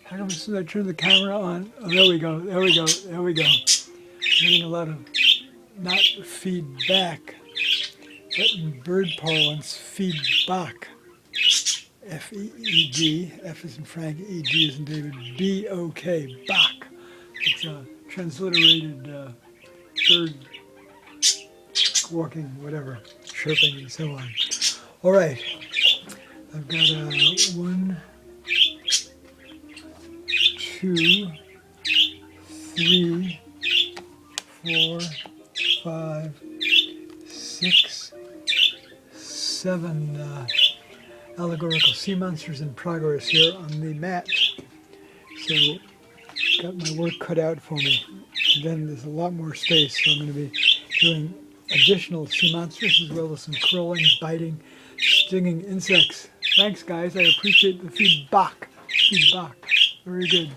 How come as soon as I turn the camera on? Oh, there we go, there we go, there we go. Getting a lot of, not feedback, but in bird parlance, feedback. F-E-E-D, F is in Frank, E-D is in David, B-O-K, Bach. It's a transliterated bird walking, whatever, chirping and so on. All right, I've got 1, 2, 3, 4, 5, 6, 7 allegorical sea monsters in progress here on the mat. So, got my work cut out for me. And then there's a lot more space, so I'm going to be doing additional sea monsters as well as some crawling, biting, stinging insects. Thanks, guys. I appreciate the feedback. Feedback. Very good.